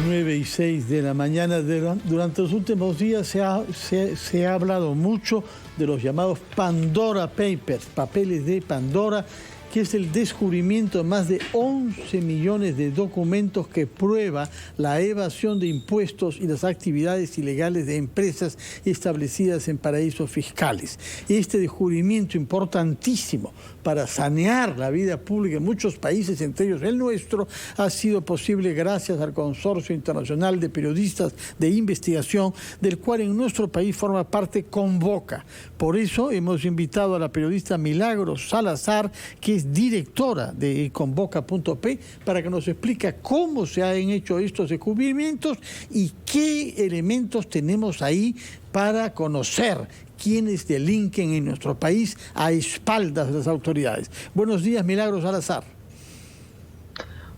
9:06 de la mañana. Durante los últimos días se ha hablado mucho de los llamados Pandora Papers, papeles de Pandora, que es el descubrimiento de más de 11 millones de documentos que prueba la evasión de impuestos y las actividades ilegales de empresas establecidas en paraísos fiscales. Este descubrimiento importantísimo para sanear la vida pública en muchos países, entre ellos el nuestro, ha sido posible gracias al Consorcio Internacional de Periodistas de Investigación, del cual en nuestro país forma parte Convoca. Por eso hemos invitado a la periodista Milagros Salazar, que es directora de Convoca.p, para que nos explique cómo se han hecho estos descubrimientos y qué elementos tenemos ahí para conocer quiénes delinquen en nuestro país a espaldas de las autoridades. Buenos días, Milagros Salazar.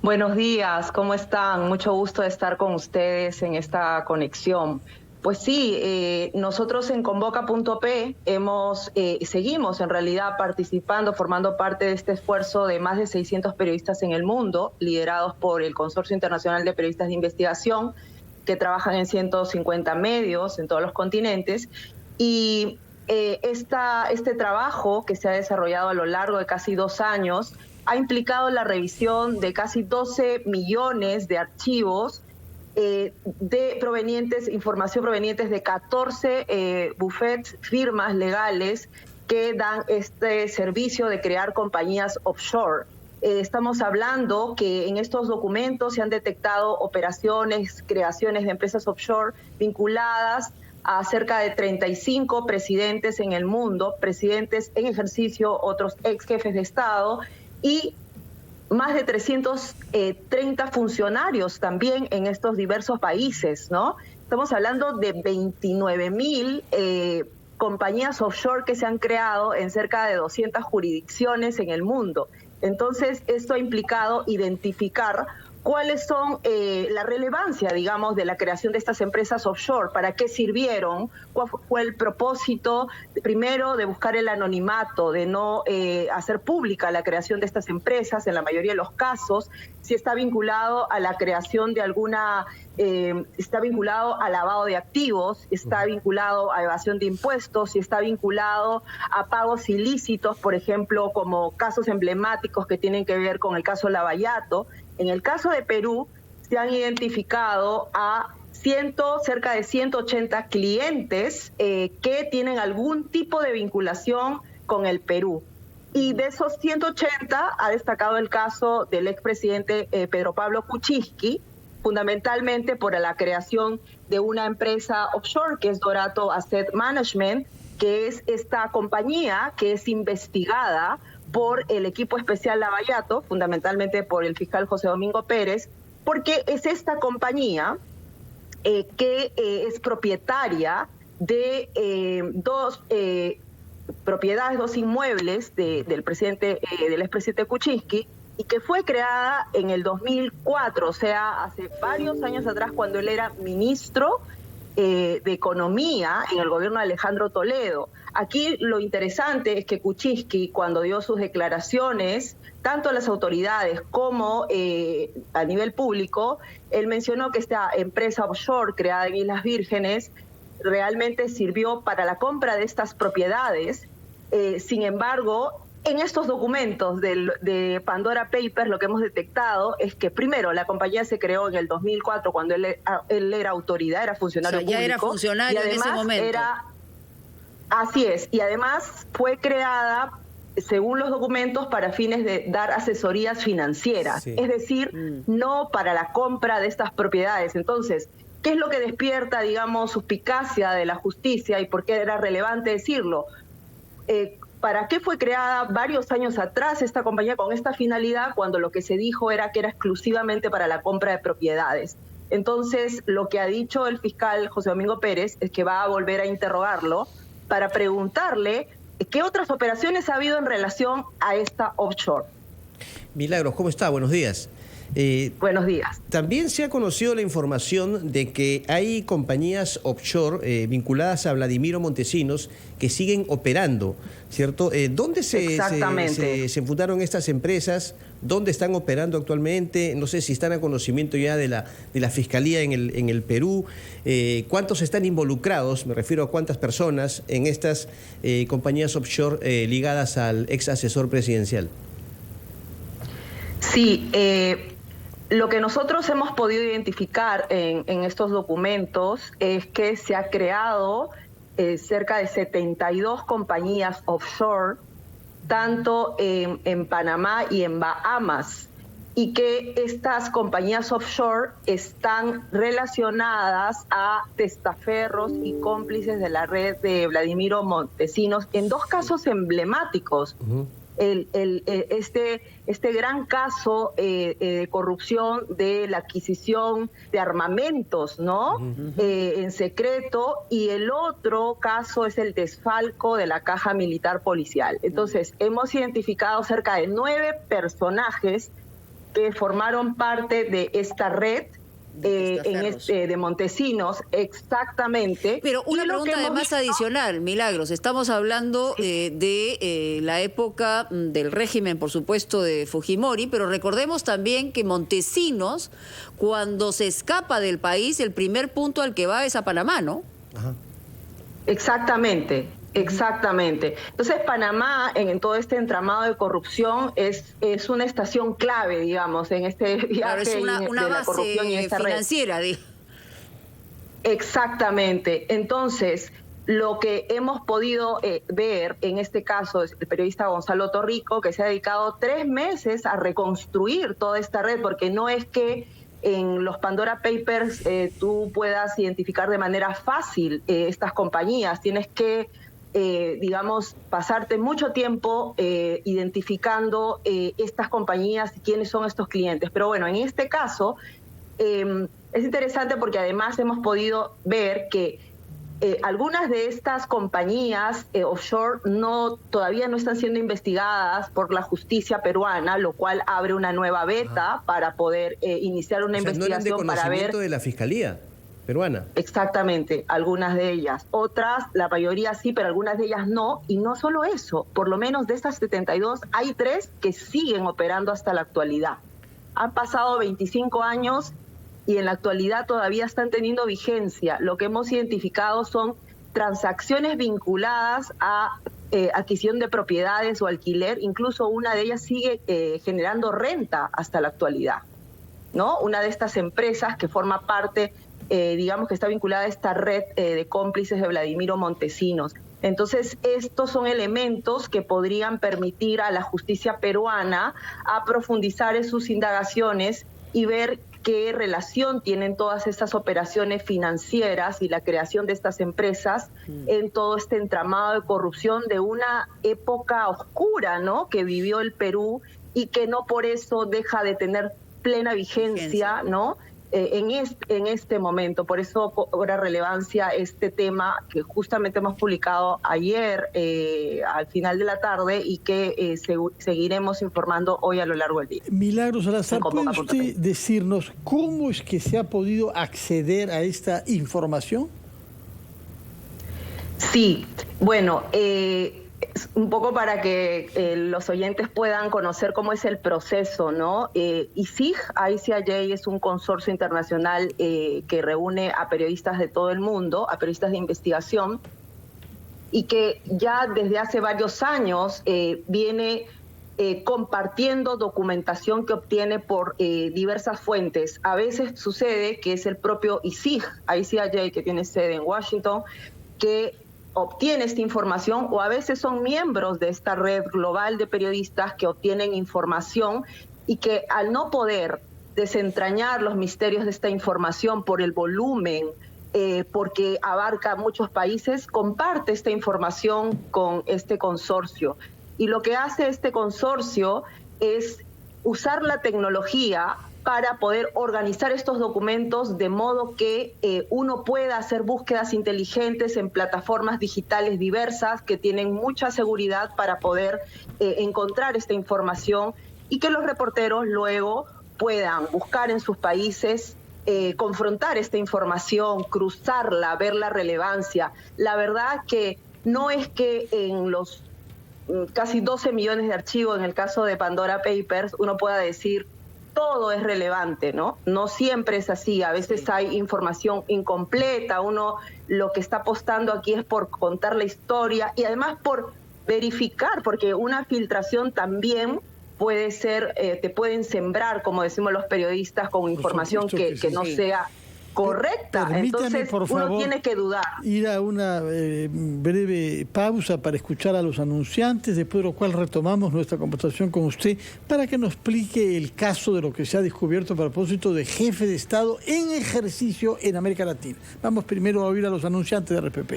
Buenos días, ¿cómo están? Mucho gusto de estar con ustedes en esta conexión. Pues sí, nosotros en Convoca.p seguimos en realidad participando, formando parte de este esfuerzo de más de 600 periodistas en el mundo, liderados por el Consorcio Internacional de Periodistas de Investigación, que trabajan en 150 medios en todos los continentes. Y este trabajo que se ha desarrollado a lo largo de casi 2 años ha implicado la revisión de casi 12 millones de archivos información provenientes de 14 buffets, firmas legales que dan este servicio de crear compañías offshore. Estamos hablando que en estos documentos se han detectado operaciones, creaciones de empresas offshore vinculadas a cerca de 35 presidentes en el mundo, presidentes en ejercicio, otros ex jefes de Estado y más de 330 funcionarios también en estos diversos países, ¿no? Estamos hablando de 29.000 compañías offshore que se han creado en cerca de 200 jurisdicciones en el mundo. Entonces, esto ha implicado identificar cuáles son la relevancia, digamos, de la creación de estas empresas offshore, para qué sirvieron, cuál fue el propósito, primero, de buscar el anonimato, de no hacer pública la creación de estas empresas, en la mayoría de los casos, si está vinculado a la creación de está vinculado a lavado de activos, está vinculado a evasión de impuestos, si está vinculado a pagos ilícitos, por ejemplo, como casos emblemáticos que tienen que ver con el caso Lavallato. En el caso de Perú, se han identificado a cerca de 180 clientes que tienen algún tipo de vinculación con el Perú. Y de esos 180 ha destacado el caso del expresidente Pedro Pablo Kuczynski, fundamentalmente por la creación de una empresa offshore que es Dorato Asset Management, que es esta compañía que es investigada por el equipo especial Lavallato, fundamentalmente por el fiscal José Domingo Pérez, porque es esta compañía que es propietaria de dos propiedades, 2 inmuebles del expresidente Kuczynski, y que fue creada en el 2004, o sea, hace varios años atrás, cuando él era ministro de Economía en el gobierno de Alejandro Toledo. Aquí lo interesante es que Kuczynski, cuando dio sus declaraciones, tanto a las autoridades como a nivel público, él mencionó que esta empresa offshore creada en Islas Vírgenes realmente sirvió para la compra de estas propiedades. Sin embargo, en estos documentos de Pandora Papers, lo que hemos detectado es que, primero, la compañía se creó en el 2004, cuando él era autoridad, era funcionario público. Ya era funcionario en ese momento. Así es, y además fue creada, según los documentos, para fines de dar asesorías financieras, es decir, no para la compra de estas propiedades. Entonces, ¿qué es lo que despierta, digamos, suspicacia de la justicia y por qué era relevante decirlo? ¿Para qué fue creada varios años atrás esta compañía con esta finalidad, cuando lo que se dijo era que era exclusivamente para la compra de propiedades? Entonces, lo que ha dicho el fiscal José Domingo Pérez es que va a volver a interrogarlo para preguntarle qué otras operaciones ha habido en relación a esta offshore. Milagros, ¿cómo está? Buenos días. Buenos días. También se ha conocido la información de que hay compañías offshore vinculadas a Vladimiro Montesinos que siguen operando, ¿cierto? ¿Dónde se fundaron estas empresas? ¿Dónde están operando actualmente? No sé si están a conocimiento ya de la Fiscalía en el Perú. ¿Cuántos están involucrados? Me refiero a cuántas personas en estas compañías offshore ligadas al ex asesor presidencial. Sí, lo que nosotros hemos podido identificar en estos documentos es que se ha creado cerca de 72 compañías offshore, tanto en Panamá y en Bahamas, y que estas compañías offshore están relacionadas a testaferros y cómplices de la red de Vladimiro Montesinos en dos casos emblemáticos. Este gran caso de corrupción de la adquisición de armamentos, ¿no? En secreto, y el otro caso es el desfalco de la Caja Militar Policial. Entonces, hemos identificado cerca de 9 personajes que formaron parte de esta red de Montesinos, exactamente. Pero una pregunta además adicional, Milagros. Estamos hablando de la época del régimen, por supuesto, de Fujimori, pero recordemos también que Montesinos, cuando se escapa del país, el primer punto al que va es a Panamá, ¿no? Ajá. Exactamente. Entonces, Panamá, en todo este entramado de corrupción, es una estación clave, digamos, en este viaje claro, es una de base la corrupción y esta financiera. Exactamente. Entonces, lo que hemos podido ver en este caso es el periodista Gonzalo Torrico, que se ha dedicado 3 meses a reconstruir toda esta red, porque no es que en los Pandora Papers tú puedas identificar de manera fácil estas compañías. Tienes que digamos, pasarte mucho tiempo identificando estas compañías y quiénes son estos clientes. Pero bueno, en este caso es interesante porque además hemos podido ver que algunas de estas compañías offshore todavía no están siendo investigadas por la justicia peruana, lo cual abre una nueva beta para poder iniciar una investigación. ¿No eran de conocimiento de la Fiscalía peruana? Exactamente, algunas de ellas. Otras, la mayoría sí, pero algunas de ellas no. Y no solo eso, por lo menos de estas 72, hay 3 que siguen operando hasta la actualidad. Han pasado 25 años y en la actualidad todavía están teniendo vigencia. Lo que hemos identificado son transacciones vinculadas a adquisición de propiedades o alquiler. Incluso una de ellas sigue generando renta hasta la actualidad, ¿no? Una de estas empresas que forma parte digamos que está vinculada a esta red de cómplices de Vladimiro Montesinos. Entonces, estos son elementos que podrían permitir a la justicia peruana a profundizar en sus indagaciones y ver qué relación tienen todas estas operaciones financieras y la creación de estas empresas en todo este entramado de corrupción de una época oscura, ¿no?, que vivió el Perú y que no por eso deja de tener plena vigencia, ¿no?, en este momento. Por eso cobra relevancia este tema que justamente hemos publicado ayer al final de la tarde y que seguiremos informando hoy a lo largo del día. Milagros Salazar, ¿puede usted decirnos cómo es que se ha podido acceder a esta información? Sí, bueno, un poco para que los oyentes puedan conocer cómo es el proceso, ¿no? ICIJ es un consorcio internacional que reúne a periodistas de todo el mundo, a periodistas de investigación, y que ya desde hace varios años viene compartiendo documentación que obtiene por diversas fuentes. A veces sucede que es el propio ICIJ, que tiene sede en Washington, que obtiene esta información, o a veces son miembros de esta red global de periodistas que obtienen información y que al no poder desentrañar los misterios de esta información por el volumen, porque abarca muchos países, comparte esta información con este consorcio. Y lo que hace este consorcio es usar la tecnología para poder organizar estos documentos de modo que uno pueda hacer búsquedas inteligentes en plataformas digitales diversas que tienen mucha seguridad para poder encontrar esta información y que los reporteros luego puedan buscar en sus países, confrontar esta información, cruzarla, ver la relevancia. La verdad que no es que en los casi 12 millones de archivos en el caso de Pandora Papers uno pueda decir todo es relevante, ¿no? No siempre es así, a veces hay información incompleta, uno lo que está apostando aquí es por contar la historia y además por verificar, porque una filtración también puede ser, te pueden sembrar, como decimos los periodistas, con información que no sea correcta. Entonces por favor, uno tiene que dudar. Ir a una breve pausa para escuchar a los anunciantes, después de lo cual retomamos nuestra conversación con usted para que nos explique el caso de lo que se ha descubierto a propósito de jefe de Estado en ejercicio en América Latina. Vamos primero a oír a los anunciantes de RPP.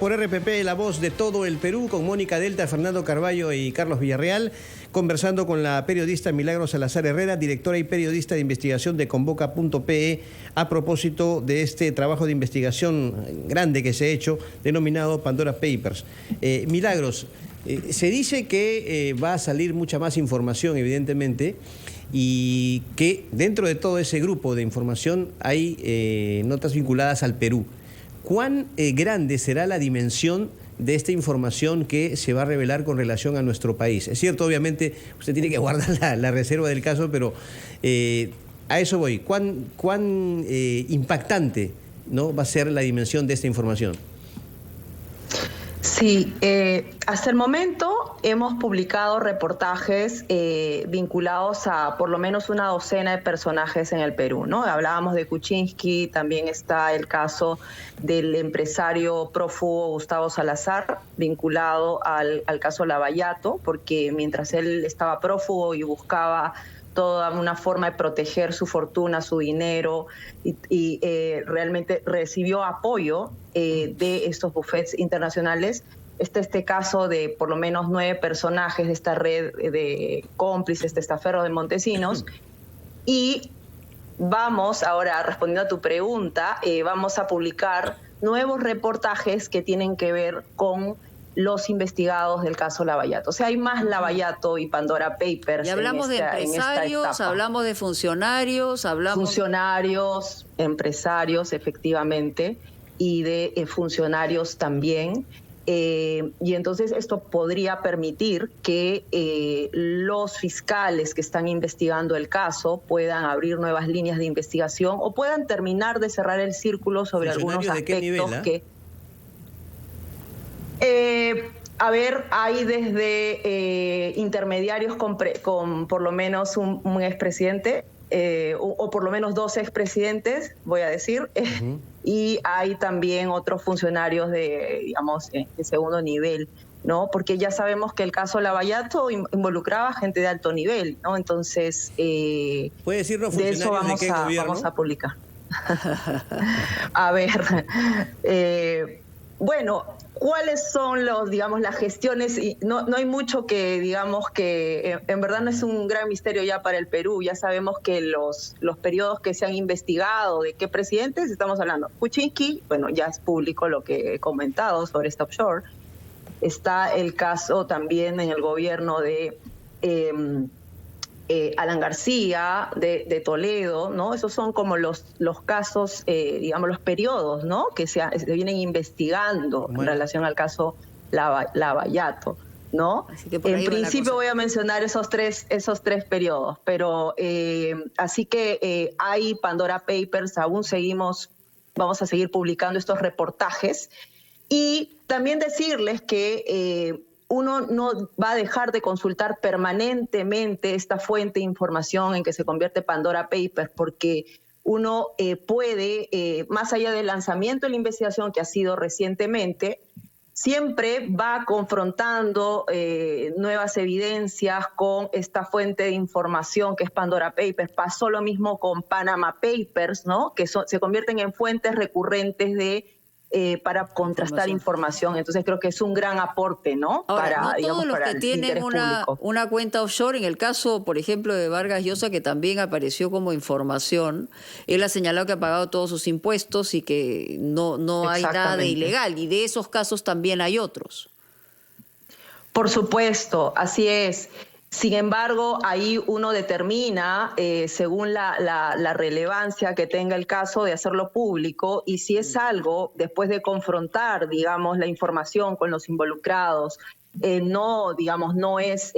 Por RPP, la voz de todo el Perú, con Mónica Delta, Fernando Carballo y Carlos Villarreal, conversando con la periodista Milagros Salazar Herrera, directora y periodista de investigación de Convoca.pe, a propósito de este trabajo de investigación grande que se ha hecho, denominado Pandora Papers. Milagros, se dice que va a salir mucha más información, evidentemente, y que dentro de todo ese grupo de información hay notas vinculadas al Perú. ¿Cuán grande será la dimensión de esta información que se va a revelar con relación a nuestro país? Es cierto, obviamente, usted tiene que guardar la reserva del caso, pero a eso voy. ¿Cuán impactante, ¿no?, va a ser la dimensión de esta información? Sí, hasta el momento hemos publicado reportajes vinculados a por lo menos una docena de personajes en el Perú, ¿no? Hablábamos de Kuczynski, también está el caso del empresario prófugo Gustavo Salazar, vinculado al caso Lavallato, porque mientras él estaba prófugo y buscaba toda una forma de proteger su fortuna, su dinero, y realmente recibió apoyo de estos bufetes internacionales. Este caso de por lo menos 9 personajes de esta red de cómplices, testaferros de Montesinos. Y vamos, ahora respondiendo a tu pregunta, vamos a publicar nuevos reportajes que tienen que ver con los investigados del caso Lavallato. O sea, hay más Lavallato y Pandora Papers. Y hablamos de empresarios, hablamos de funcionarios, Funcionarios, empresarios, efectivamente, y de funcionarios también. Y entonces esto podría permitir que los fiscales que están investigando el caso puedan abrir nuevas líneas de investigación o puedan terminar de cerrar el círculo sobre algunos aspectos. ¿De qué nivel, que... a ver, hay desde intermediarios con por lo menos un expresidente, o por lo menos 2 expresidentes, voy a decir, y hay también otros funcionarios de, digamos, de segundo nivel, ¿no? Porque ya sabemos que el caso Lavallato involucraba gente de alto nivel, ¿no? Entonces, ¿puede decirnos de eso funcionarios de qué gobierno? vamos a publicar. A ver, bueno, ¿cuáles son las gestiones? Y no hay mucho que, digamos, que en verdad no es un gran misterio ya para el Perú. Ya sabemos que los periodos que se han investigado, ¿de qué presidentes estamos hablando? Kuczynski, bueno, ya es público lo que he comentado sobre esta offshore. Está el caso también en el gobierno de Alan García, de Toledo, ¿no? Esos son como los casos, digamos, los periodos, ¿no?, que se vienen investigando en relación al caso Lavallato, ¿no? En principio voy a mencionar esos tres periodos, pero así que hay Pandora Papers, vamos a seguir publicando estos reportajes y también decirles que uno no va a dejar de consultar permanentemente esta fuente de información en que se convierte Pandora Papers, porque uno puede, más allá del lanzamiento de la investigación que ha sido recientemente, siempre va confrontando nuevas evidencias con esta fuente de información que es Pandora Papers. Pasó lo mismo con Panama Papers, ¿no?, que se convierten en fuentes recurrentes de para contrastar información. Entonces creo que es un gran aporte, ¿no? Ahora, no todos los que el tienen interés público. una cuenta offshore, en el caso, por ejemplo, de Vargas Llosa, que también apareció como información, él ha señalado que ha pagado todos sus impuestos y que no hay nada de ilegal, y de esos casos también hay otros. Por supuesto, así es. Sin embargo, ahí uno determina, según la relevancia que tenga el caso, de hacerlo público, y si es algo, después de confrontar, digamos, la información con los involucrados, no es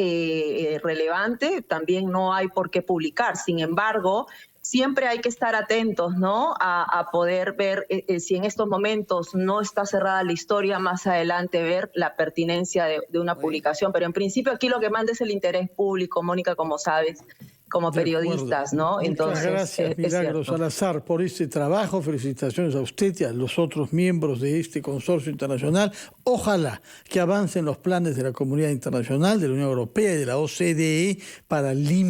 relevante, también no hay por qué publicar. Sin embargo, siempre hay que estar atentos, ¿no? A poder ver si en estos momentos no está cerrada la historia, más adelante ver la pertinencia de una publicación. Pero en principio aquí lo que manda es el interés público, Mónica, como sabes, como periodistas, ¿no? Muchas Entonces, gracias, Milagros Salazar, por este trabajo. Felicitaciones a usted y a los otros miembros de este consorcio internacional. Ojalá que avancen los planes de la comunidad internacional, de la Unión Europea y de la OCDE para limitar